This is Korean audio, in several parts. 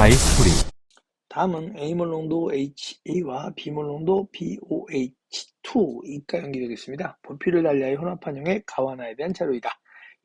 다이스토리. 다음은 A몰롱도 HA와 B몰롱도 BOH2 이가 연기되겠습니다. 부피를 달리하여 혼합환형의 가와나에 대한 자료이다.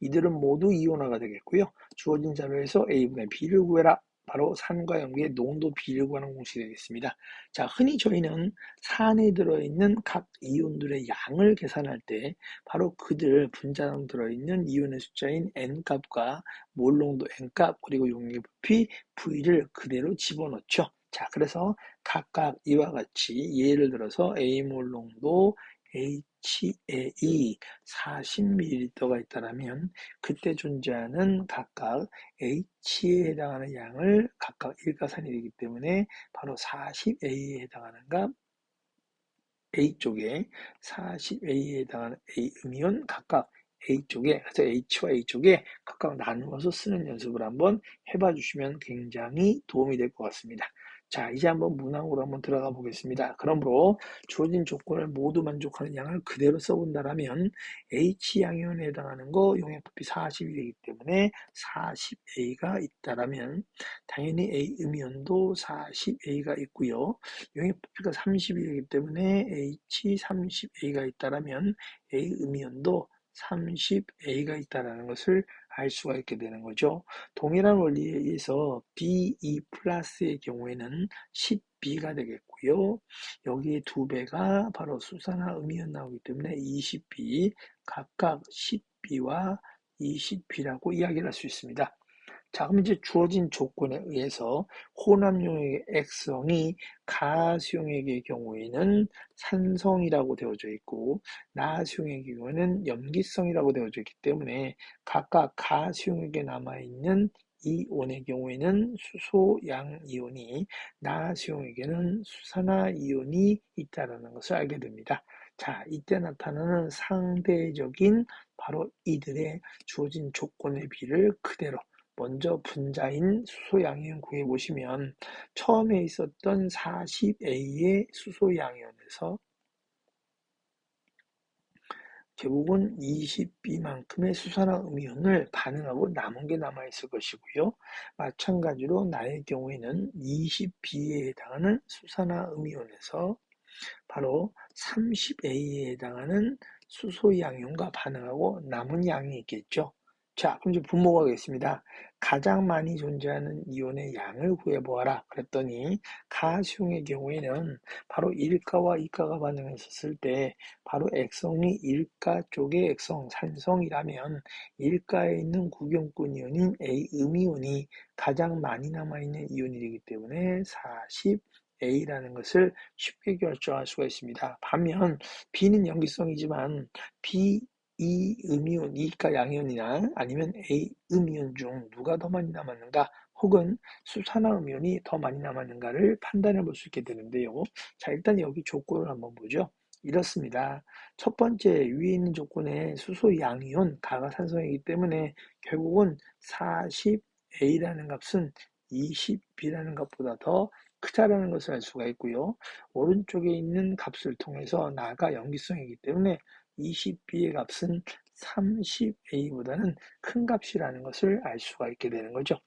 이들은 모두 이온화가 되겠고요. 주어진 자료에서 A분의 B를 구해라. 바로 산과 염기의 농도 B를 구하는 공식이 되겠습니다. 자, 흔히 저희는 산에 들어있는 각 이온들의 양을 계산할 때 바로 그들 분자로 들어있는 이온의 숫자인 N값과 몰롱도 N값 그리고 용액 부피 V를 그대로 집어넣죠. 자, 그래서 각각 이와 같이 예를 들어서 A몰 농도 HAE 40ml가 있다면 그때 존재하는 각각 H에 해당하는 양을 각각 일가산이 되기 때문에 바로 40A에 해당하는 값 A쪽에 40A에 해당하는 A 음이온 각각 A쪽에, 그래서 H와 A쪽에 각각 나누어서 쓰는 연습을 한번 해봐 주시면 굉장히 도움이 될 것 같습니다. 자, 이제 한번 문항으로 한번 들어가 보겠습니다. 그러므로 주어진 조건을 모두 만족하는 양을 그대로 써본다라면 H 양이온에 해당하는 거 용액 부피 40이 되기 때문에 40A가 있다라면 당연히 A 음이온도 40A가 있고요. 용액 부피가 30이 되기 때문에 H30A가 있다라면 A 음이온도 30A가 있다라는 것을 알 수가 있게 되는 거죠. 동일한 원리에 의해서 BE 플러스의 경우에는 10B가 되겠고요. 여기에 두 배가 바로 수산화 음이온 나오기 때문에 20B, 각각 10B와 20B라고 이야기를 할 수 있습니다. 자, 그럼 이제 주어진 조건에 의해서 혼합용액의 액성이 가수용액의 경우에는 산성이라고 되어져 있고 나수용액의 경우에는 염기성이라고 되어져 있기 때문에 각각 가수용액에 남아있는 이온의 경우에는 수소 양이온이 나수용액에는 수산화 이온이 있다는 것을 알게 됩니다. 자, 이때 나타나는 상대적인 바로 이들의 주어진 조건의 비를 그대로 먼저 분자인 수소 양이온 구해보시면 처음에 있었던 40A의 수소 양이온에서 결국은 20B만큼의 수산화 음이온을 반응하고 남은 게 남아있을 것이고요. 마찬가지로 나의 경우에는 20B에 해당하는 수산화 음이온에서 바로 30A에 해당하는 수소 양이온과 반응하고 남은 양이 있겠죠. 자, 그럼 이제 분모가 하겠습니다. 가장 많이 존재하는 이온의 양을 구해보아라. 그랬더니 가수용의 경우에는 바로 1가와 2가가 반응했었을 때 바로 액성이 1가 쪽의 액성, 산성이라면 1가에 있는 구경꾼 이온인 A 음이온이 가장 많이 남아있는 이온이 되기 때문에 40A라는 것을 쉽게 결정할 수가 있습니다. 반면 B는 염기성이지만 B, 이 음이온, 이가 양이온이나 아니면 A 음이온 중 누가 더 많이 남았는가 혹은 수산화 음이온이 더 많이 남았는가를 판단해 볼 수 있게 되는데요. 자, 일단 여기 조건을 한번 보죠. 이렇습니다. 첫 번째 위에 있는 조건에 수소 양이온, 가가 산성이기 때문에 결국은 40A라는 값은 20B라는 값보다 더 크다라는 것을 알 수가 있고요. 오른쪽에 있는 값을 통해서 나가 염기성이기 때문에 20B의 값은 30A보다는 큰 값이라는 것을 알 수가 있게 되는 거죠.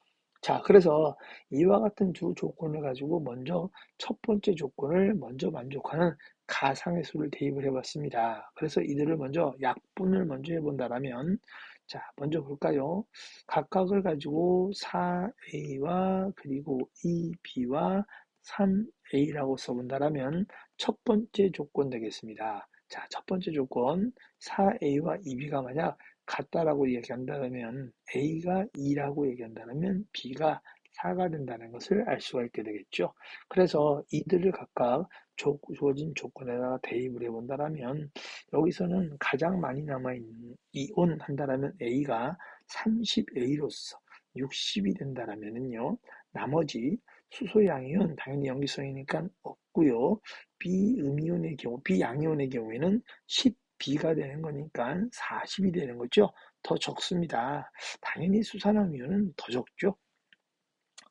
자, 그래서 이와 같은 두 조건을 가지고 먼저 첫 번째 조건을 먼저 만족하는 가상의 수를 대입을 해봤습니다. 그래서 이들을 먼저 약분을 먼저 해본다라면 자, 먼저 볼까요? 각각을 가지고 4A와 그리고 2B와 3A라고 써본다라면 첫 번째 조건 되겠습니다. 자, 첫 번째 조건 4A와 2B가 만약 같다라고 얘기한다면 A가 2라고 얘기한다면 B가 4가 된다는 것을 알 수가 있게 되겠죠. 그래서 이들을 각각 주어진 조건에다가 대입을 해본다면 여기서는 가장 많이 남아있는 이온 한다면 A가 30A로서 60이 된다면은요. 나머지 수소 양이온 당연히 염기성이니까 없고요. 비음이온의 경우, 비양이온의 경우에는 10B가 되는 거니까 40이 되는 거죠. 더 적습니다. 당연히 수산화음이온은 더 적죠.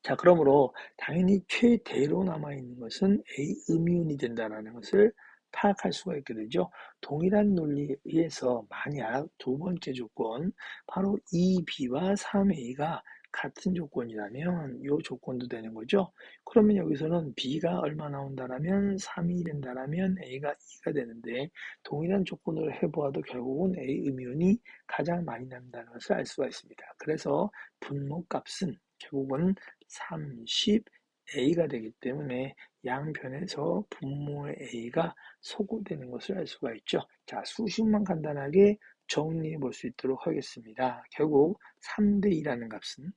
자, 그러므로 당연히 최대로 남아있는 것은 A음이온이 된다는 것을 파악할 수가 있게 되죠. 동일한 논리에 의해서 만약 두 번째 조건, 바로 2B와 3A가 같은 조건이라면 이 조건도 되는 거죠. 그러면 여기서는 B가 얼마 나온다라면 3이 된다라면 A가 2가 되는데 동일한 조건으로 해보아도 결국은 A 음이온이 가장 많이 난다는 것을 알 수가 있습니다. 그래서 분모값은 결국은 30A가 되기 때문에 양변에서 분모의 A가 소거되는 것을 알 수가 있죠. 자, 수식만 간단하게 정리해 볼 수 있도록 하겠습니다. 결국 3대 2라는 값은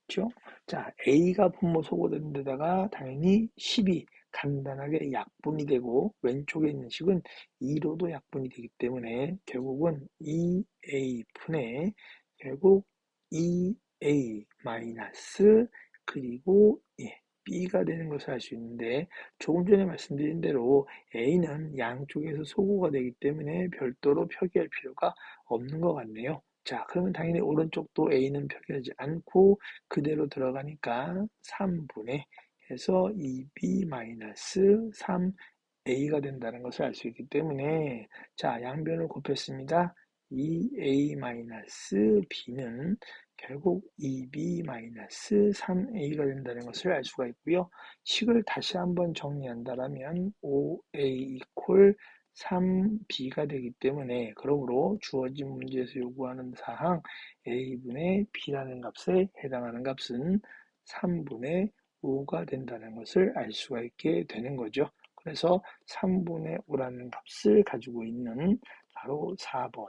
그렇죠? 자, A가 분모 소거되는 데다가 당연히 10이 간단하게 약분이 되고 왼쪽에 있는 식은 2로도 약분이 되기 때문에 결국은 2A 분의 결국 2A 마이너스 그리고 B가 되는 것을 알 수 있는데 조금 전에 말씀드린 대로 A는 양쪽에서 소거가 되기 때문에 별도로 표기할 필요가 없는 것 같네요. 자, 그러면 당연히 오른쪽도 A는 표기하지 않고 그대로 들어가니까 3분의 해서 2b-3a가 된다는 것을 알 수 있기 때문에 자, 양변을 곱했습니다. 2a-b는 결국 2b-3a가 된다는 것을 알 수가 있고요. 식을 다시 한번 정리한다면 5a equal 3b가 되기 때문에 그러므로 주어진 문제에서 요구하는 사항 a분의 b라는 값에 해당하는 값은 3분의 5가 된다는 것을 알 수가 있게 되는 거죠. 그래서 3분의 5라는 값을 가지고 있는 바로 4번